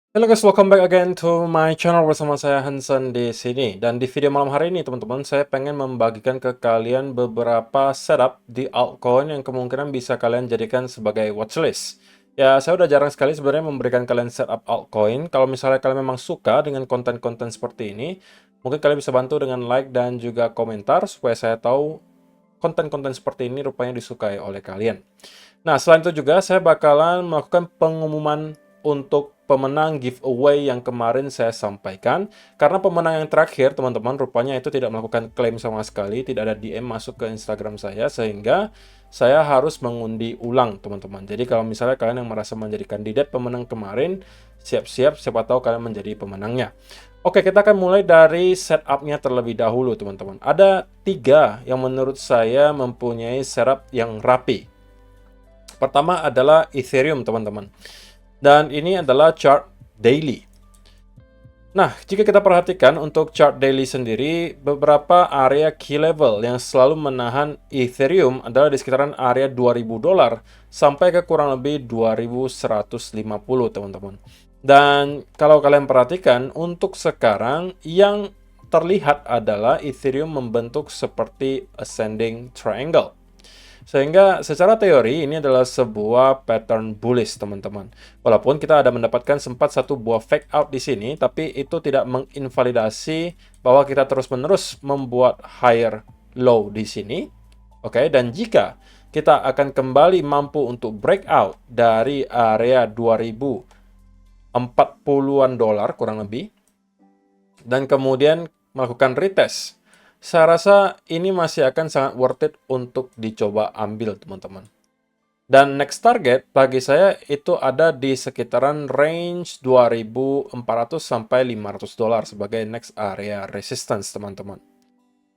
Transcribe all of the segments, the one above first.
Halo guys, welcome back again to my channel bersama saya Hansen di sini. Dan di video malam hari ini teman-teman, saya pengen membagikan ke kalian beberapa setup di altcoin yang kemungkinan bisa kalian jadikan sebagai watchlist. Ya, saya udah jarang sekali sebenarnya memberikan kalian setup altcoin. Kalau misalnya kalian memang suka dengan konten-konten seperti ini, mungkin kalian bisa bantu dengan like dan juga komentar supaya saya tahu konten-konten seperti ini rupanya disukai oleh kalian. Nah, selain itu juga saya bakalan melakukan pengumuman untuk pemenang giveaway yang kemarin saya sampaikan. Karena pemenang yang terakhir, teman-teman, rupanya itu tidak melakukan klaim sama sekali, tidak ada DM masuk ke Instagram saya, sehingga saya harus mengundi ulang, teman-teman. Jadi kalau misalnya kalian yang merasa menjadi kandidat pemenang kemarin, siap-siap, siapa tahu kalian menjadi pemenangnya. Oke, kita akan mulai dari setup-nya terlebih dahulu, teman-teman. Ada 3 yang menurut saya mempunyai setup yang rapi. Pertama adalah Ethereum, teman-teman. Dan ini adalah chart daily. Nah, jika kita perhatikan untuk chart daily sendiri, beberapa area key level yang selalu menahan Ethereum adalah di sekitaran area $2.000 sampai ke kurang lebih 2.150, teman-teman. Dan kalau kalian perhatikan, untuk sekarang yang terlihat adalah Ethereum membentuk seperti ascending triangle. Sehingga secara teori ini adalah sebuah pattern bullish, teman-teman. Walaupun kita ada mendapatkan sempat satu buah fake out di sini, tapi itu tidak menginvalidasi bahwa kita terus-menerus membuat higher low di sini. Oke, dan jika kita akan kembali mampu untuk breakout dari area 2040-an dolar kurang lebih, dan kemudian melakukan retest, saya rasa ini masih akan sangat worth it untuk dicoba ambil, teman-teman. Dan next target bagi saya itu ada di sekitaran range 2.400 sampai 500 dolar sebagai next area resistance, teman-teman.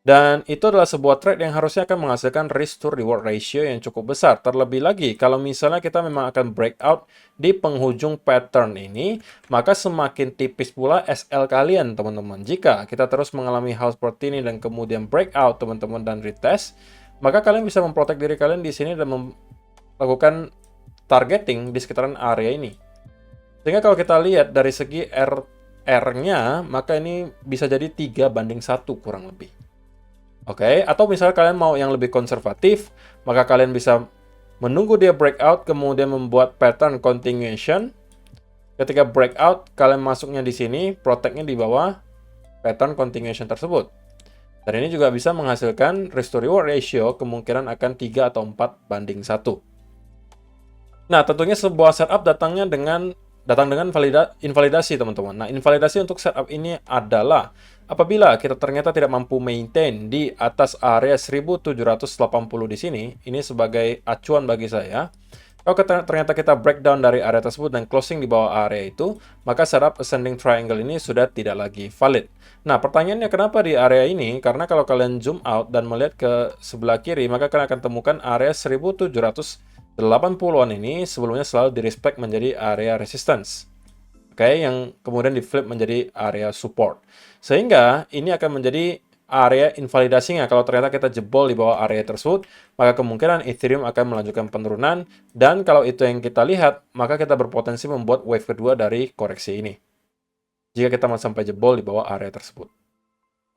Dan itu adalah sebuah trade yang harusnya akan menghasilkan risk to reward ratio yang cukup besar. Terlebih lagi, kalau misalnya kita memang akan breakout di penghujung pattern ini, maka semakin tipis pula SL kalian, teman-teman. Jika kita terus mengalami hal seperti ini dan kemudian breakout, teman-teman, dan retest, maka kalian bisa memprotek diri kalian di sini dan melakukan targeting di sekitaran area ini. Sehingga kalau kita lihat dari segi R-nya, maka ini bisa jadi 3:1 kurang lebih. Oke, atau misalnya kalian mau yang lebih konservatif, maka kalian bisa menunggu dia breakout, kemudian membuat pattern continuation. Ketika breakout, kalian masuknya di sini, protect-nya di bawah pattern continuation tersebut. Dan ini juga bisa menghasilkan risk to reward ratio kemungkinan akan 3 atau 4:1. Nah, tentunya sebuah setup datang dengan invalidasi, teman-teman. Nah, invalidasi untuk setup ini adalah apabila kita ternyata tidak mampu maintain di atas area 1780 di sini, ini sebagai acuan bagi saya. Kalau ternyata kita breakdown dari area tersebut dan closing di bawah area itu, maka setup ascending triangle ini sudah tidak lagi valid. Nah, pertanyaannya kenapa di area ini? Karena kalau kalian zoom out dan melihat ke sebelah kiri, maka kalian akan temukan area 1780-an ini sebelumnya selalu direspect menjadi area resistance. Oke, yang kemudian di flip menjadi area support. Sehingga ini akan menjadi area invalidasinya. Kalau ternyata kita jebol di bawah area tersebut, maka kemungkinan Ethereum akan melanjutkan penurunan. Dan kalau itu yang kita lihat, maka kita berpotensi membuat wave kedua dari koreksi ini. Jika kita sampai jebol di bawah area tersebut.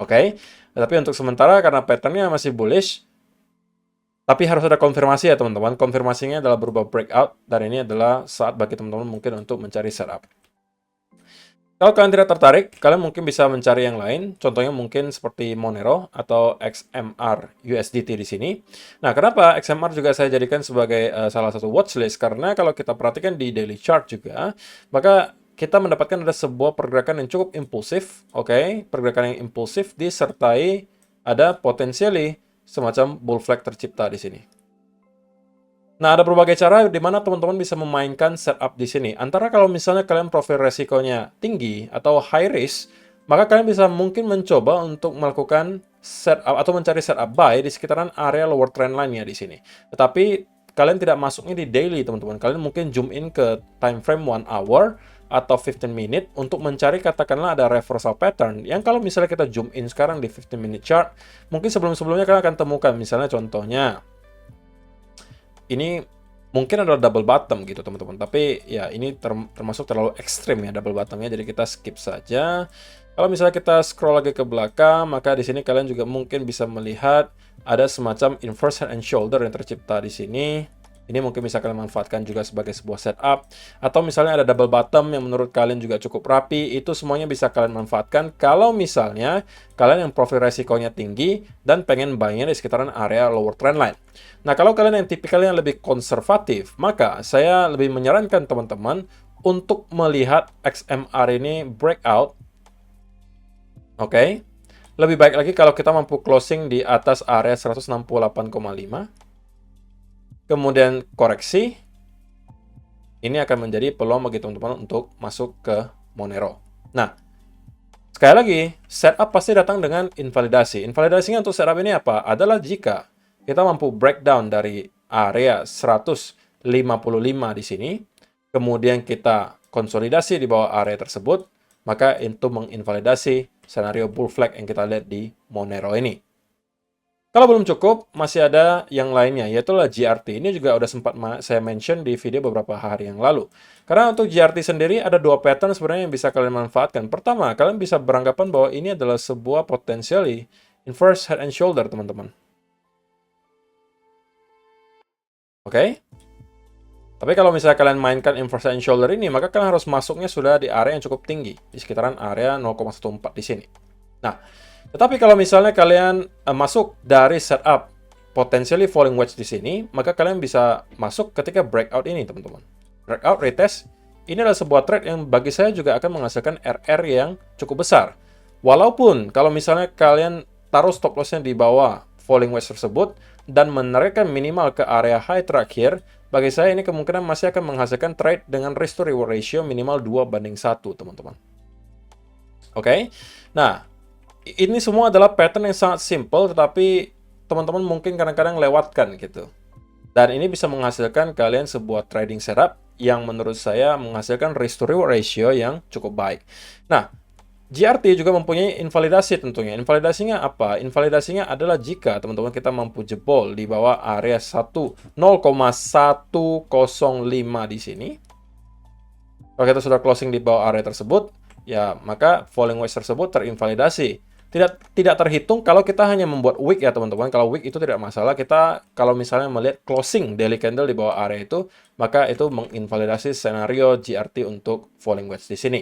Oke, tapi untuk sementara karena patternnya masih bullish, tapi harus ada konfirmasi ya teman-teman. Konfirmasinya adalah berupa breakout, dan ini adalah saat bagi teman-teman mungkin untuk mencari setup. Kalau kalian tidak tertarik, kalian mungkin bisa mencari yang lain. Contohnya mungkin seperti Monero atau XMR USDT di sini. Nah, kenapa XMR juga saya jadikan sebagai salah satu watchlist? Karena kalau kita perhatikan di daily chart juga, maka kita mendapatkan ada sebuah pergerakan yang cukup impulsif. Oke, pergerakan yang impulsif disertai ada potensially semacam bull flag tercipta di sini. Nah, ada berbagai cara di mana teman-teman bisa memainkan setup di sini. Antara kalau misalnya kalian profil resikonya tinggi atau high risk, maka kalian bisa mungkin mencoba untuk melakukan setup atau mencari setup buy di sekitaran area lower trend line-nya di sini. Tetapi kalian tidak masuknya di daily, teman-teman. Kalian mungkin zoom in ke time frame 1 hour atau 15 minute untuk mencari katakanlah ada reversal pattern. Yang kalau misalnya kita zoom in sekarang di 15 minute chart, mungkin sebelum-sebelumnya kalian akan temukan misalnya contohnya ini mungkin adalah double bottom gitu teman-teman. Tapi ya ini termasuk terlalu ekstrim ya double bottomnya, jadi kita skip saja. Kalau misalnya kita scroll lagi ke belakang, maka di sini kalian juga mungkin bisa melihat ada semacam inverse head and shoulder yang tercipta di sini. Ini mungkin bisa kalian manfaatkan juga sebagai sebuah setup. Atau misalnya ada double bottom yang menurut kalian juga cukup rapi. Itu semuanya bisa kalian manfaatkan kalau misalnya kalian yang profil resikonya tinggi dan pengen buy-nya di sekitaran area lower trend line. Nah, kalau kalian yang tipikalnya lebih konservatif, maka saya lebih menyarankan teman-teman untuk melihat XMR ini breakout. Oke. Lebih baik lagi kalau kita mampu closing di atas area 168,5. Kemudian koreksi, ini akan menjadi peluang bagi teman-teman untuk masuk ke Monero. Nah, sekali lagi, setup pasti datang dengan invalidasi. Invalidasinya untuk setup ini apa? Adalah jika kita mampu breakdown dari area 155 di sini, kemudian kita konsolidasi di bawah area tersebut, maka itu menginvalidasi skenario bull flag yang kita lihat di Monero ini. Kalau belum cukup, masih ada yang lainnya, yaitu GRT. Ini juga udah sempat saya mention di video beberapa hari yang lalu. Karena untuk GRT sendiri ada dua pattern sebenarnya yang bisa kalian manfaatkan. Pertama, kalian bisa beranggapan bahwa ini adalah sebuah potentially inverse head and shoulder, teman-teman. Oke? Tapi kalau misalnya kalian mainkan inverse head and shoulder ini, maka kalian harus masuknya sudah di area yang cukup tinggi, di sekitaran area 0,14 di sini. Nah, tetapi kalau misalnya kalian masuk dari setup potentially falling wedge di sini, maka kalian bisa masuk ketika breakout ini, teman-teman. Breakout retest, ini adalah sebuah trade yang bagi saya juga akan menghasilkan RR yang cukup besar. Walaupun kalau misalnya kalian taruh stop loss-nya di bawah falling wedge tersebut dan menarikkan minimal ke area high terakhir, bagi saya ini kemungkinan masih akan menghasilkan trade dengan risk to reward ratio minimal 2:1, teman-teman. Oke? Nah, ini semua adalah pattern yang sangat simple, tetapi teman-teman mungkin kadang-kadang lewatkan gitu. Dan ini bisa menghasilkan kalian sebuah trading setup yang menurut saya menghasilkan risk to reward ratio yang cukup baik. Nah, GRT juga mempunyai invalidasi tentunya. Invalidasinya apa? Invalidasinya adalah jika teman-teman kita mampu jebol di bawah area 0,105 di sini. Kalau kita sudah closing di bawah area tersebut, ya maka falling wedge tersebut terinvalidasi. Tidak terhitung kalau kita hanya membuat wick ya teman-teman. Kalau wick itu tidak masalah. Kita kalau misalnya melihat closing daily candle di bawah area itu, maka itu menginvalidasi skenario GRT untuk falling wedge di sini.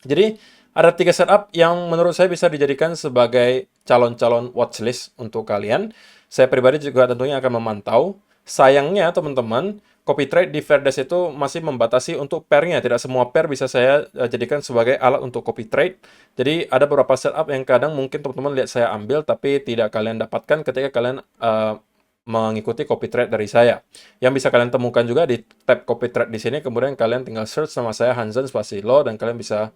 Jadi ada 3 setup yang menurut saya bisa dijadikan sebagai calon-calon watchlist untuk kalian. Saya pribadi juga tentunya akan memantau. Sayangnya teman-teman, copy trade di Fairdesk itu masih membatasi untuk pairnya. Tidak semua pair bisa saya jadikan sebagai alat untuk copy trade. Jadi ada beberapa setup yang kadang mungkin teman-teman lihat saya ambil, tapi tidak kalian dapatkan ketika kalian mengikuti copy trade dari saya. Yang bisa kalian temukan juga di tab copy trade di sini, kemudian kalian tinggal search sama saya Hansen spasi lo dan kalian bisa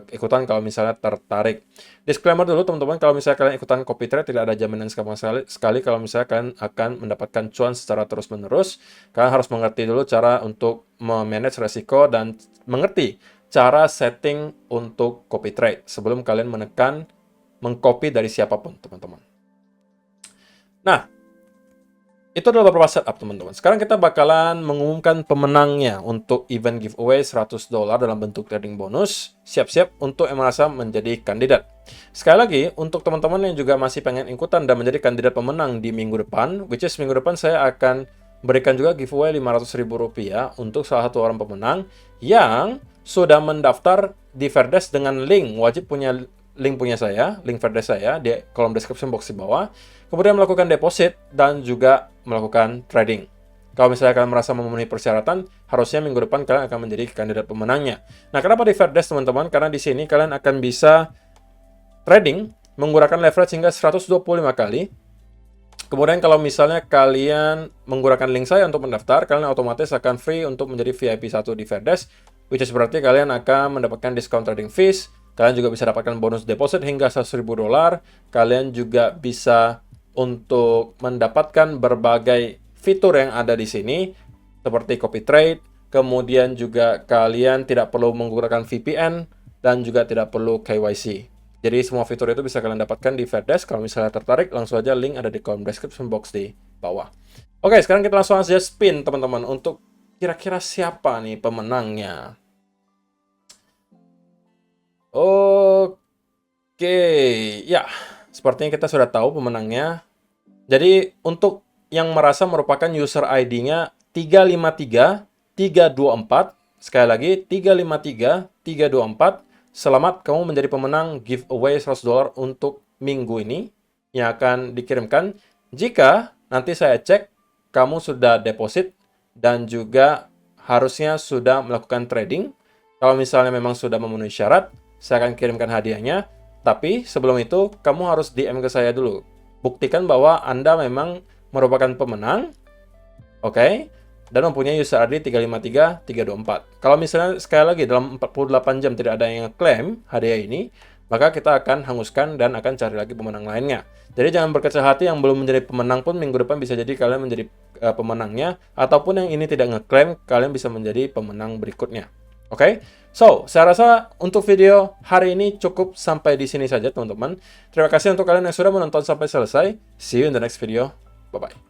ikutan kalau misalnya tertarik. Disclaimer dulu teman-teman, kalau misalnya kalian ikutan copy trade tidak ada jaminan sama sekali kalau misalnya kalian akan mendapatkan cuan secara terus-menerus. Kalian harus mengerti dulu cara untuk memanage resiko dan mengerti cara setting untuk copy trade sebelum kalian menekan mengcopy dari siapapun, teman-teman. Nah, itu adalah beberapa setup, teman-teman. Sekarang kita bakalan mengumumkan pemenangnya untuk event giveaway $100 dalam bentuk trading bonus. Siap-siap untuk yang merasa menjadi kandidat. Sekali lagi, untuk teman-teman yang juga masih pengen ikutan dan menjadi kandidat pemenang di minggu depan, which is minggu depan saya akan berikan juga giveaway Rp500.000 untuk salah satu orang pemenang yang sudah mendaftar di Fairdesk dengan link. Wajib punya link saya, link Fairdesk saya di kolom description box di bawah. Kemudian melakukan deposit dan juga melakukan trading. Kalau misalnya kalian merasa memenuhi persyaratan, harusnya minggu depan kalian akan menjadi kandidat pemenangnya. Nah, kenapa di Fairdesk, teman-teman? Karena di sini kalian akan bisa trading menggunakan leverage hingga 125 kali. Kemudian kalau misalnya kalian menggunakan link saya untuk mendaftar, kalian otomatis akan free untuk menjadi VIP 1 di Fairdesk, which is berarti kalian akan mendapatkan discount trading fees, kalian juga bisa dapatkan bonus deposit hingga $100.000, kalian juga bisa untuk mendapatkan berbagai fitur yang ada di sini, seperti copy trade, kemudian juga kalian tidak perlu menggunakan VPN, dan juga tidak perlu KYC. Jadi semua fitur itu bisa kalian dapatkan di Fairdesk. Kalau misalnya tertarik, langsung aja link ada di kolom description box di bawah. Oke, sekarang kita langsung aja spin, teman-teman, untuk kira-kira siapa nih pemenangnya. Oke, ya, sepertinya kita sudah tahu pemenangnya. Jadi, untuk yang merasa merupakan user ID-nya 353324, sekali lagi 353324, selamat, kamu menjadi pemenang giveaway $100 untuk minggu ini yang akan dikirimkan. Jika nanti saya cek, kamu sudah deposit dan juga harusnya sudah melakukan trading. Kalau misalnya memang sudah memenuhi syarat, saya akan kirimkan hadiahnya. Tapi sebelum itu, kamu harus DM ke saya dulu. Buktikan bahwa Anda memang merupakan pemenang, oke, dan mempunyai user ID 353324. Kalau misalnya sekali lagi dalam 48 jam tidak ada yang klaim hadiah ini, maka kita akan hanguskan dan akan cari lagi pemenang lainnya. Jadi jangan berkecil hati, yang belum menjadi pemenang pun minggu depan bisa jadi kalian menjadi pemenangnya, ataupun yang ini tidak ngeklaim, kalian bisa menjadi pemenang berikutnya. Oke, so saya rasa untuk video hari ini cukup sampai di sini saja, teman-teman. Terima kasih untuk kalian yang sudah menonton sampai selesai. See you in the next video. Bye-bye.